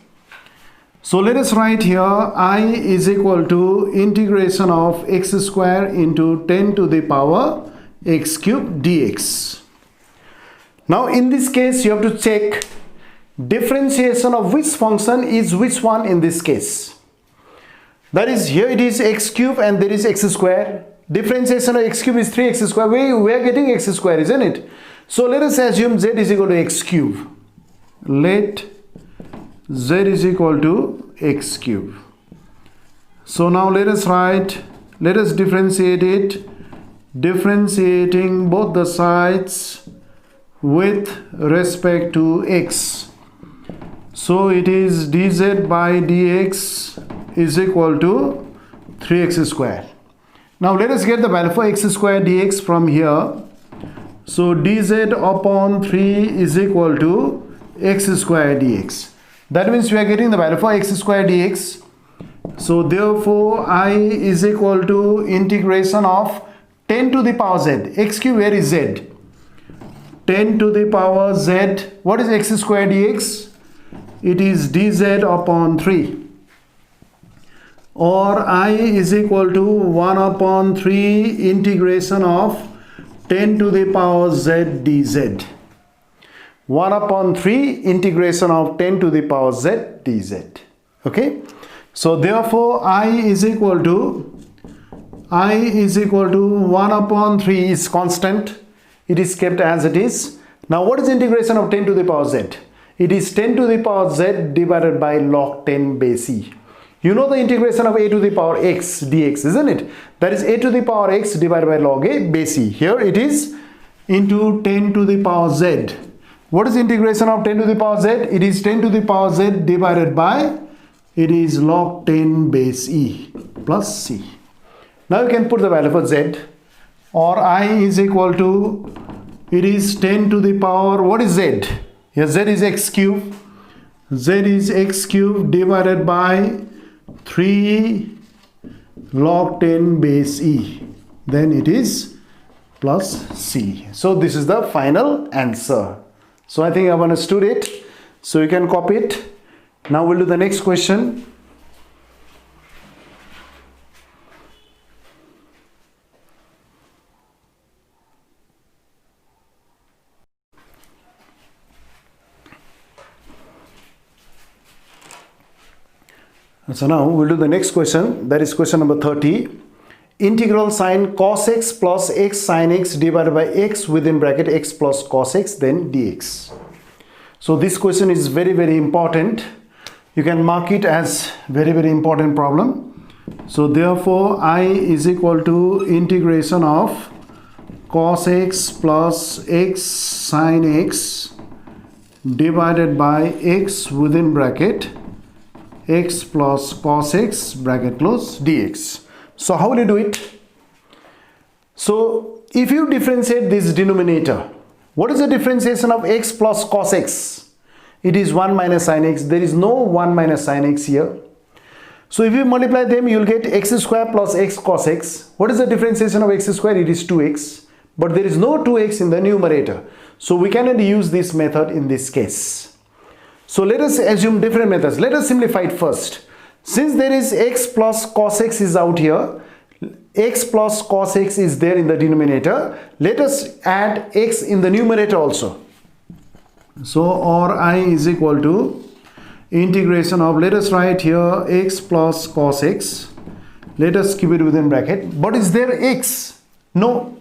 So let us write here I is equal to integration of x square into 10 to the power x cube dx. Now in this case you have to check differentiation of which function is which one in this case. That is, here it is x cube and there is x square. Differentiation of x cube is 3x square. We are getting x square, isn't it? So let us assume z is equal to x cube. Let z is equal to x cube. So now let us write, let us differentiate it, differentiating both the sides with respect to x. So it is dz by dx is equal to 3x square. Now let us get the value for x square dx from here. So dz upon 3 is equal to x square dx. That means we are getting the value for x square dx. So therefore I is equal to integration of 10 to the power z. X cube, where is z? 10 to the power z. What is x square dx? It is dz upon 3. Or I is equal to 1 upon 3 integration of 10 to the power z dz. 1 upon 3 integration of 10 to the power z dz. Okay, so therefore I is equal to 1 upon 3 is constant. It is kept as it is. Now what is integration of 10 to the power z? It is 10 to the power z divided by log 10 base e. You know the integration of a to the power x dx, isn't it? That is a to the power x divided by log a base e. Here it is into 10 to the power z. What is integration of 10 to the power z? It is 10 to the power z divided by, it is log 10 base e plus c. Now you can put the value for z, or I is equal to, it is 10 to the power, what is z? Here z is x cube. Z is x cube divided by 3 log 10 base e. Then it is plus c. So this is the final answer. So I think I've understood it. So you can copy it. Now we'll do the next question. So now we'll do the next question, that is question number 30. Integral sine cos x plus x sine x divided by x within bracket x plus cos x then dx. So this question is very, very important. You can mark it as very, very important problem. So therefore I is equal to integration of cos x plus x sine x divided by x within bracket x plus cos x bracket close dx. So how will you do it? So if you differentiate this denominator, what is the differentiation of x plus cos x? It is 1 minus sin x. There is no 1 minus sin x here. So if you multiply them, you will get x square plus x cos x. What is the differentiation of x square? It is 2x. But there is no 2x in the numerator. So we cannot use this method in this case. So let us assume different methods. Let us simplify it first. Since there is x plus cos x is out here, x plus cos x is there in the denominator, let us add x in the numerator also. So or I is equal to integration of, let us write here x plus cos x. Let us keep it within bracket. But is there x? No.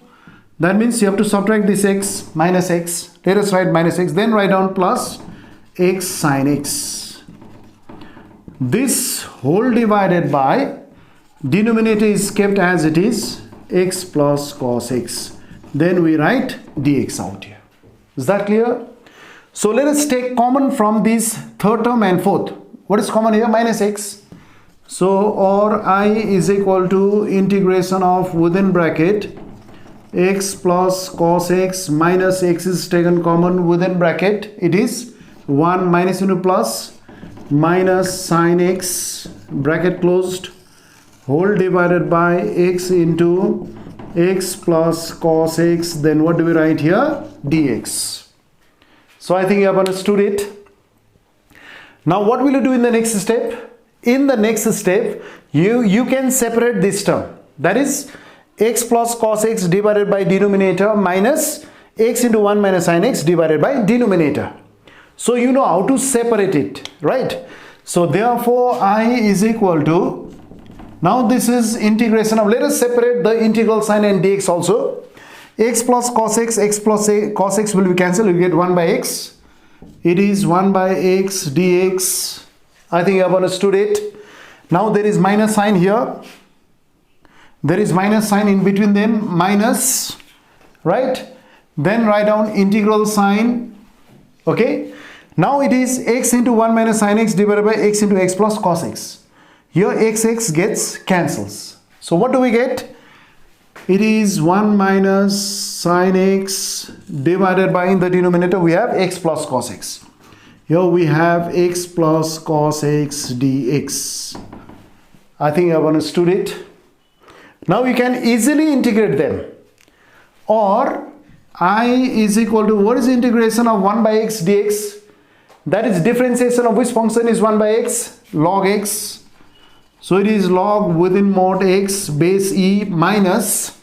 That means you have to subtract this x, minus x. Let us write minus x, then write down plus x sine x. This whole divided by, denominator is kept as it is, x plus cos x. Then we write dx out here. Is that clear? So let us take common from this third term and fourth. What is common here? Minus x. So or I is equal to integration of within bracket x plus cos x minus x is taken common within bracket. It is 1 minus into plus minus sine x bracket closed whole divided by x into x plus cos x. Then what do we write here? Dx. So I think you have understood it. Now what will you do in the next step? In the next step, you can separate this term. That is x plus cos x divided by denominator minus x into 1 minus sin x divided by denominator. So you know how to separate it, right? So therefore I is equal to, now this is integration of, let us separate the integral sign and dx also. X plus cos x, x plus cos x will be cancelled, you get 1 by x. It is 1 by x dx. I think you have understood it. Now there is minus sign here. There is minus sign in between them, minus, right? Then write down integral sign, okay? Now it is x into 1 minus sin x divided by x into x plus cos x. Here x gets cancels. So what do we get? It is 1 minus sin x divided by, in the denominator we have x plus cos x. Here we have x plus cos x dx. I think you have understood it. Now you can easily integrate them. Or I is equal to, what is integration of 1 by x dx? That is differentiation of which function is 1 by x? Log x. So it is log within mod x base e minus.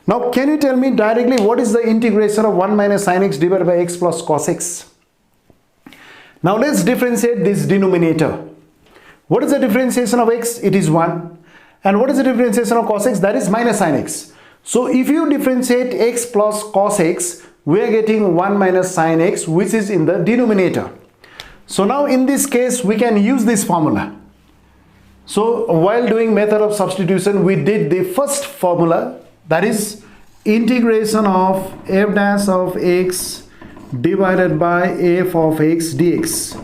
Now can you tell me directly what is the integration of 1 minus sin x divided by x plus cos x? Now let's differentiate this denominator. What is the differentiation of x? It is 1. And what is the differentiation of cos x? That is minus sin x. So if you differentiate x plus cos x, we are getting 1 minus sine x, which is in the denominator. So now in this case we can use this formula. So while doing method of substitution, we did the first formula, that is integration of f dash of x divided by f of x dx.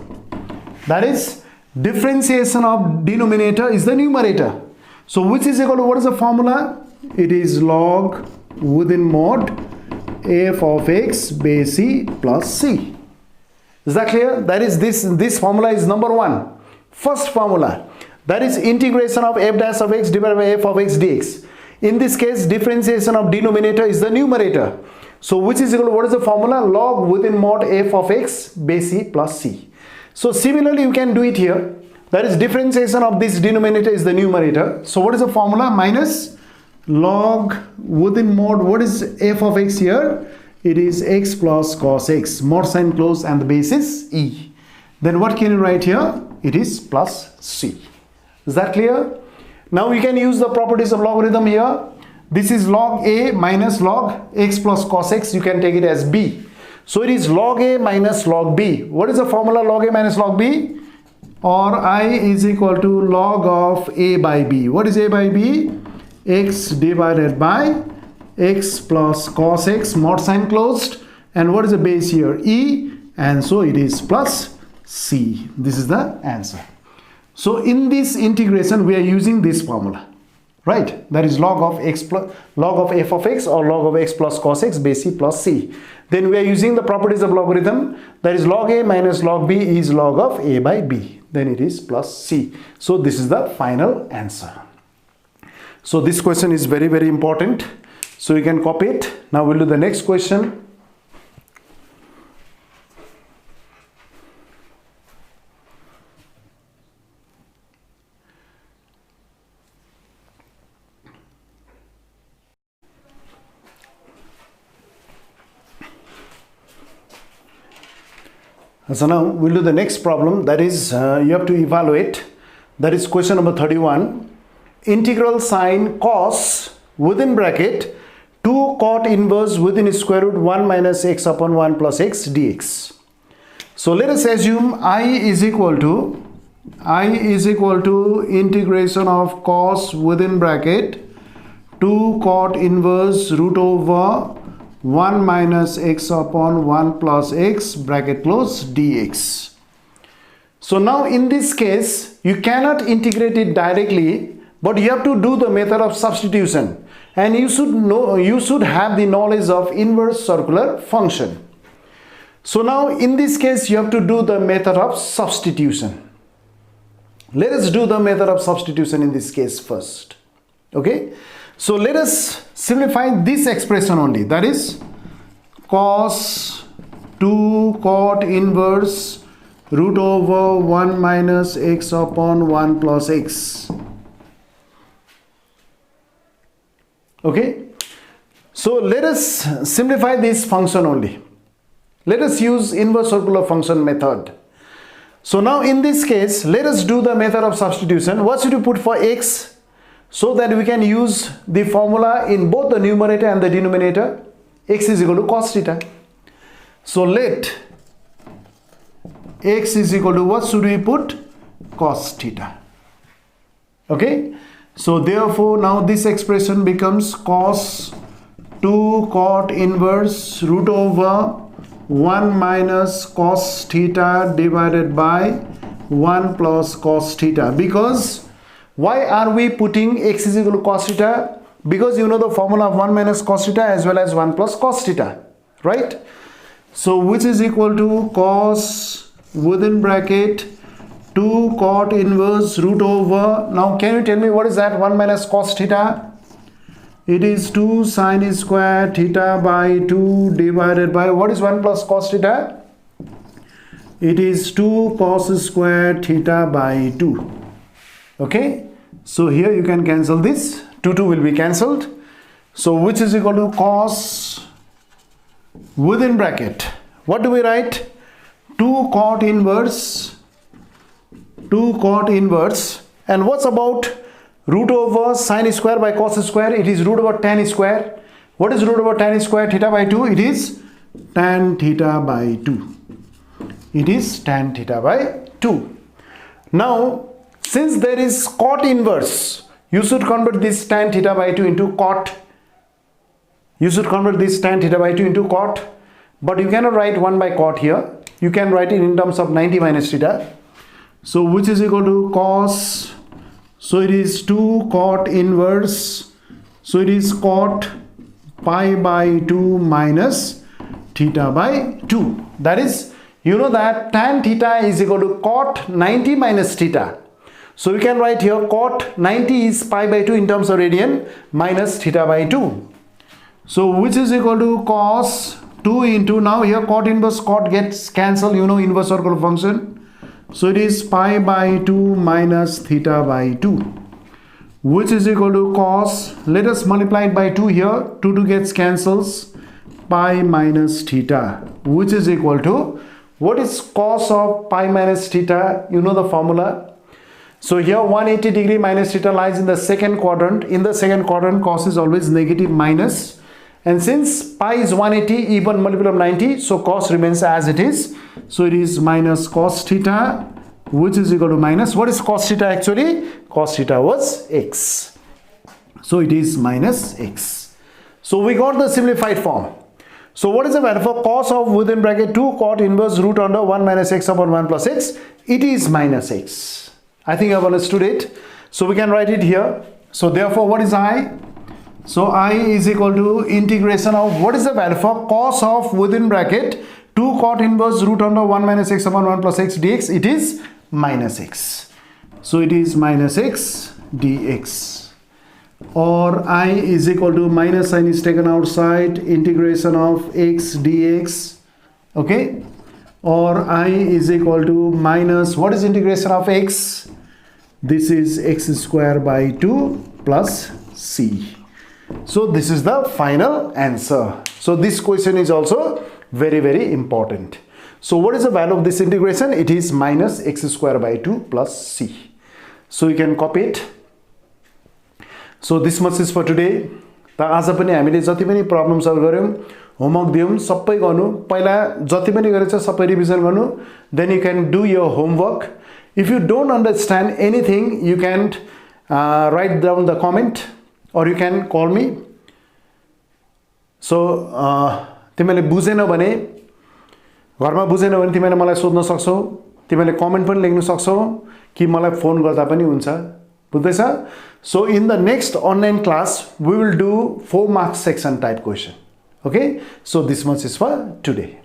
That is differentiation of denominator is the numerator. So which is equal to, what is the formula? It is log within mod f of x base c plus c. Is that clear? That is this formula is number one. First formula, that is integration of f dash of x divided by f of x dx. In this case, differentiation of denominator is the numerator. So which is equal to, what is the formula? Log within mod f of x base c plus c. So similarly you can do it here. That is differentiation of this denominator is the numerator. So what is the formula? Minus log within mod, what is f of x here? It is x plus cos x, mod sign close and the base is e. Then what can you write here? It is plus c. Is that clear? Now we can use the properties of logarithm here. This is log a minus log x plus cos x. You can take it as b. So it is log a minus log b. What is the formula log a minus log b? Or I is equal to log of a by b. What is a by b? X divided by x plus cos x, mod sign closed, and what is the base here? E, and so it is plus c. This is the answer. So in this integration we are using this formula, right? That is log of x plus log of f of x or log of x plus cos x base c plus c. Then we are using the properties of logarithm, that is log a minus log b is log of a by b. Then it is plus c. So this is the final answer. So this question is very, very important. So you can copy it. Now we'll do the next question. So now we'll do the next problem, that is you have to evaluate. That is question number 31. Integral sine cos within bracket 2 cot inverse within square root 1 minus x upon 1 plus x dx. So let us assume I is equal to integration of cos within bracket 2 cot inverse root over 1 minus x upon 1 plus x bracket close dx. So now in this case you cannot integrate it directly, but you have to do the method of substitution, and you should have the knowledge of inverse circular function. So now in this case you have to do the method of substitution. Let us do the method of substitution in this case first. Okay, so let us simplify this expression only, that is cos 2 cot inverse root over 1 minus x upon 1 plus x. Okay, so let us simplify this function only. Let us use inverse circular function method. So now in this case let us do the method of substitution. What should you put for x, so that we can use the formula in both the numerator and the denominator? X is equal to cos theta. So let x is equal to, what should we put? Cos theta. Okay, so therefore now this expression becomes cos 2 cot inverse root over 1 minus cos theta divided by 1 plus cos theta. Because why are we putting x is equal to cos theta? Because you know the formula of 1 minus cos theta as well as 1 plus cos theta, right? So which is equal to cos within bracket 2 cot inverse root over, now can you tell me what is that 1 minus cos theta? It is 2 sine square theta by 2 divided by, what is 1 plus cos theta? It is 2 cos square theta by 2. Okay, so here you can cancel this, 2 will be cancelled. So which is equal to cos within bracket, what do we write? 2 cot inverse, and what's about root over sine square by cos square? It is root over tan square. What is root over tan square theta by 2? It is tan theta by 2. It is tan theta by 2. Now, since there is cot inverse, you should convert this tan theta by 2 into cot. You should convert this tan theta by 2 into cot. But you cannot write 1 by cot here. You can write it in terms of 90 minus theta. So which is equal to cos. So it is 2 cot inverse. So it is cot pi by 2 minus theta by 2. That is, you know that tan theta is equal to cot 90 minus theta. So we can write here cot 90 is pi by 2 in terms of radian minus theta by 2. So which is equal to cos 2 into, now here cot inverse cot gets cancelled, you know, inverse circle function. So it is pi by 2 minus theta by 2, which is equal to cos, let us multiply it by 2 here, 2 gets cancels, pi minus theta, which is equal to, what is cos of pi minus theta? You know the formula. So here 180 degree minus theta lies in the second quadrant. In the second quadrant, cos is always negative minus. And since pi is 180, even multiple of 90, so cos remains as it is. So it is minus cos theta, which is equal to minus, what is cos theta actually? Cos theta was x. So it is minus x. So we got the simplified form. So what is the value for cos of within bracket 2 cot inverse root under 1 minus x upon 1 plus x? It is minus x. I think I've understood it. So we can write it here. So therefore, what is I? So I is equal to integration of, what is the value for cos of within bracket 2 cot inverse root under 1 minus x upon 1 plus x dx? It is minus x. So it is minus x dx. Or I is equal to, minus sign is taken outside, integration of x dx. Okay. Or I is equal to minus, what is integration of x? This is x square by 2 plus c. So this is the final answer. So this question is also very, very important. So what is the value of this integration? It is minus x square by 2 plus c. So you can copy it. So this much is for today. त आज पनि हामीले जति पनि problem solve गर्यौं, homework दियौं, सबै गर्नु, पहिला जति पनि गरेछ सबै रिभिजन गर्नु, then you can do your homework. If you don't understand anything, you can write down the comment or you can call me. So तिमीले बुझेन भने, घरमा बुझेन भने तिमीले मलाई सोध्न सक्छौ, तिमीले कमेन्ट पनि लेख्न सक्छौ कि मलाई फोन गर्दा पनि हुन्छ. बुझ्दैछ? So in the next online class, we will do 4 mark section type question. Okay? So this much is for today.